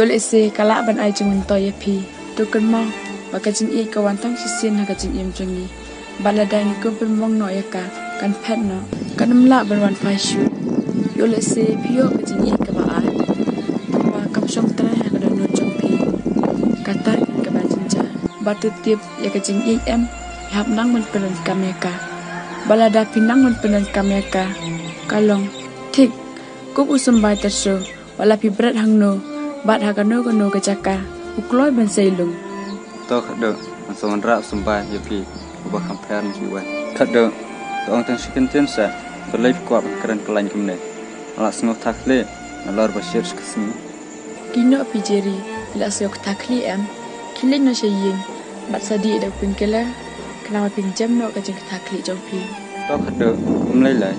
Yol ese kalak ban ai jeng toy pi. Tukan mau baka jeng I kawan tang sisin ha ka jeng im jengi. Balada ni ko pen mong no ya ka kan pet no. Kan mla ban wan fai shu. Yol ese pio ka jeng I ka ba ai. Tamba kam shong tra ha ka no jong pi. Kata ka ba jinja. Batu tiap ya ka jeng I em. Hap nang man penan kameka. Balada pinang man penan kameka. Kalong tik kup usum bai terso. Wala pi berat hang no. Bat hakano kano kacaka. Ukloi ban seilung. To khado masong ra sumbai yapi ubah kamper ni wan. Khado to ong tang sikin tin sa. To leit kwap kran klan kumne. Ala sngo takle alor bashir skasni. Kino pijeri la syok takli em. Kilin no shayin. Bat sadi da pingkela. Kenapa pinjam no kajeng takli jong pi. To khado umlai lai.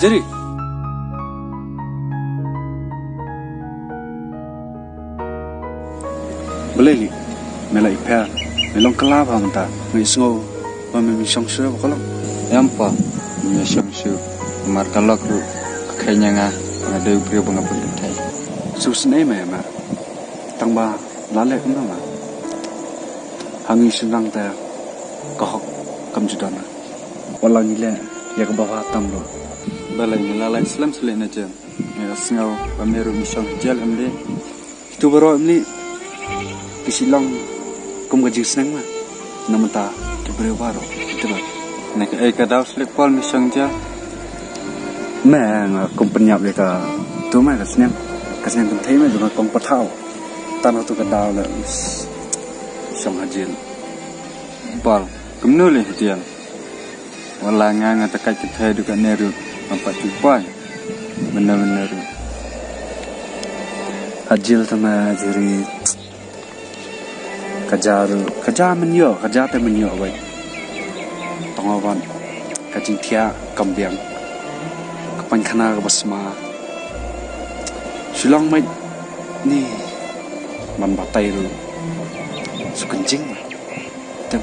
Jadi boleh li melai per melong kelap hamta ngisngo pamemi songse bakolong yampa mi shamshu mar kalok ru kayaknya nga ada uprio bangapun dai susne me ma tangba lale no ma hangi sunang ta kahok kamjudana walang ile ya ke bawah tamro balai nilala Islam selain aja ya sengau pameru misong jal amli itu baru amli kisilang kum gaji senang mah namata kebre baru itu bah nak kadau selek pol misong jal mẹ cùng bên nhập để cả tôi mẹ cả xem cũng thấy mẹ rồi còn có thao ta nó tôi cả đào là xong hạt diện pol cũng nô lên tiền wala nga takai kita juga neru empat cupai benar-benar hajil sama jiri kajar menyo kajar te menyo vậy tongawan kajing thia kambiang kapan khana ka basma shilong mai ni man batai ru sukenjing tem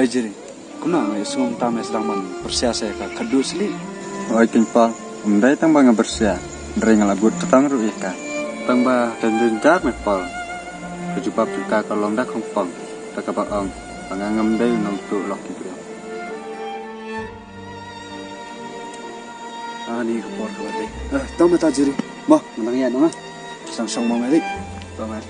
jiri kuna mai sungom tam sedang man persiasa ka kadu sli oi tingpal ndai tang bang bersia ndai ngalagut tetang ru ika tang ba dan jar me pal kejubab juga kalau ndak kompong tak ka baong pangangam dai nong tu lok ki ani report ka dai tong mata jiri mo menang ya no sang mo ngai tong mai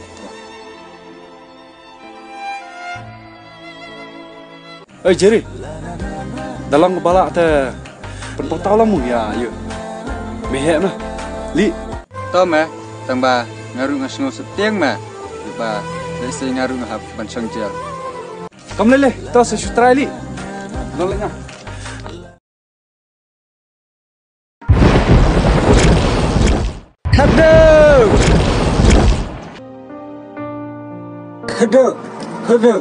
jiri dalam kepala teh pentau lamu ya yuk mehe mah li to mah tang ba ngaru ngasno setiang mah ba desi ngaru ngahap bansang jel kam lele to se sutrai li nolenya Hado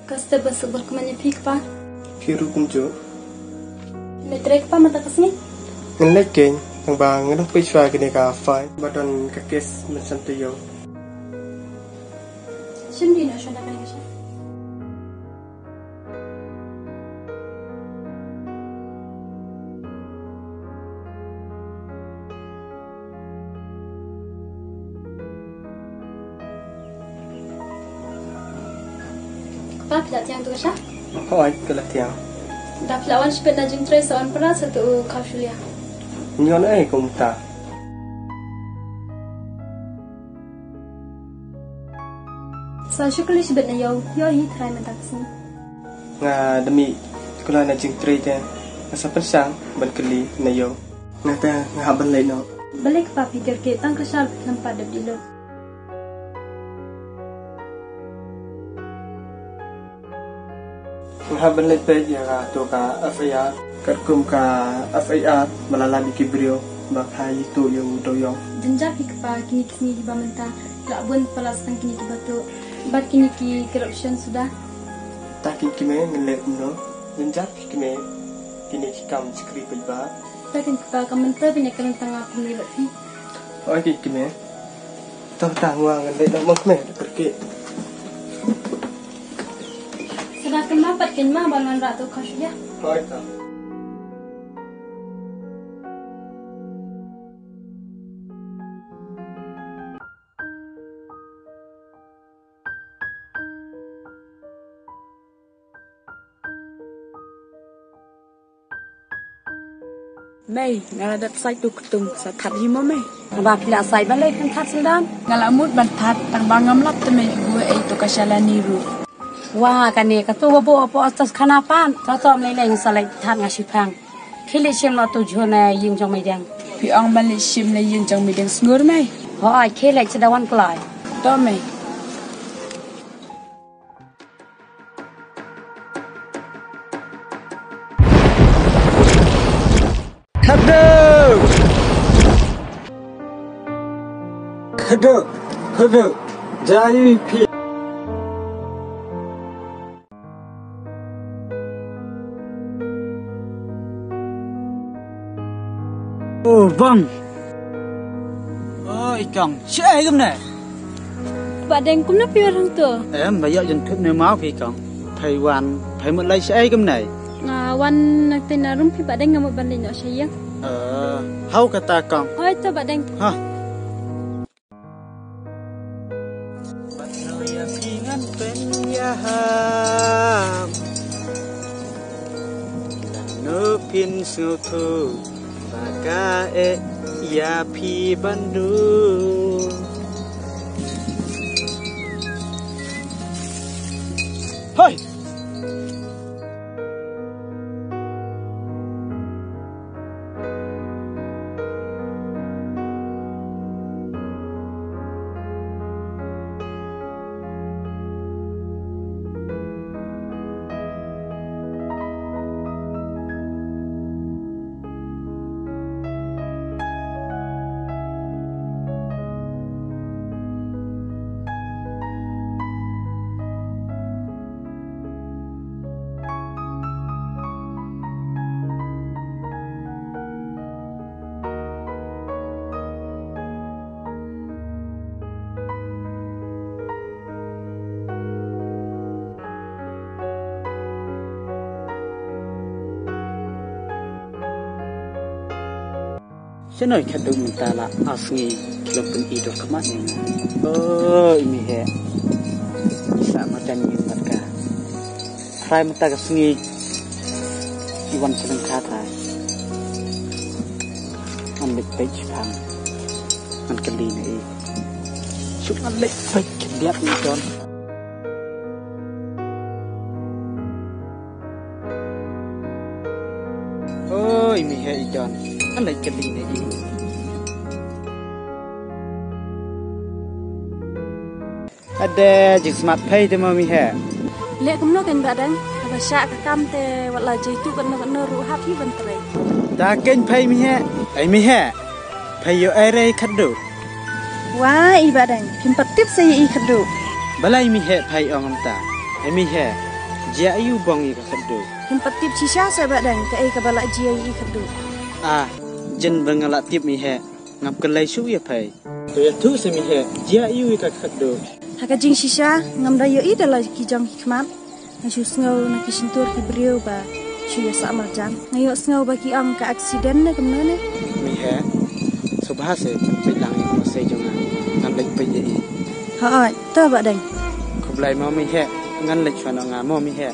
Kasta basubal kumanya pik pa. Piru kumjo. Letrek pa mata kasni. Ngelek ken tang bang ngadang pishwa kene ka fai badon ka kes macam tu yo. Sindi na siya na kanina siya. Apa pila tiang tu kasha? Hoi kala tiang. Dah pila wan sepet na jeng tray sawan pernah satu kausulia. Nyon ai kumta. Sa syukuli sepet na yo hi try mata kasni. Nga demi kula na jing tray te. Nasa pensang ban keli na yo. Nga ta nga haban lai no. Balik pa pikir ke tang kasal lampa dap dilo. ngaban le pe ya ka to ka FIR kerkum ka FIR malala di kibrio bakai tu yang do yang Jenjak pa kini kini di bamenta labun pelas tang kini batu bat kini ki corruption sudah takin kime ngelep no jenjak kime kini kam skri pelba takin pa kamenta banyak kan tang aku ni lebih oi kime tahu tangwa ngelep dak mak me pergi sudah kemapat kin ma balan ratu khasya oi ta Mày, ngala dat sai tu ketung sa that hi mo mày. Ba pila sai balai kan that sedam. Ngala mut ban that tang bangam lap te mày gue ai to kasala ni ru. Wah kan ni katu bo apa atas khanapan. Tatom lai lai salai that ngasipang. Khile sim la tu jona ying jong mai dang. Pi ong ban le sim le yin jang mi deng sngur mày. Ho ai khile sedawan klai. To mày. Khaduk Jai Pi Vâng Chồng sẽ cái này Bạn đen cũng nắp bia răng tựa em bây giờ dân thức nơi máu phi còn thầy hoàn thầy một lấy sẽ cái này wan naktina rum pi bạn đen ngamuk banding no sayang hau kata còn Hoi to bạn đen ha nước pin siêu thu và ca e ya pi bandu hoi Senoi khaduk mentala asngi kilopun idol kematnya. Ini he. Bisa macam ni mereka. Try menta kesngi iwan seneng kata. Ambil page pang. An kali ni. Suk ambil page dia ni John. Ini he John. Alay kali na ini. Ada jik smart pay tu mami he. Lek kumno kan badan apa syak kam te wala jaitu kan no ru hap hi bantre Ta ken pay mi he. Ai mi he. Pay yo ere khadu. Wah i badan pimpatip saya i khadu Balai mi he pay ongam ta. Ai mi he. Jia ayu bong i khadu. pimpatip shisha sa badan ka ai ka bala ji i khadu Jen bengalak tip mi he. Ngap kelai su ya pay. Tu ya tu se mi he. Jia ayu ka khadu. haka jing shisha ngam da yo i dala ki jang hikmat ngayu sngo na ki sintur ki brio ba chu ya sa marjan ngayo sngo ba ki ang ka accident na kamno ne Mi he. Subhase bilang mo se jonga. Ngam lek pay ye. ha ai ta badan Kublai mo mi he. Ngan lek chwana nga mo mi he.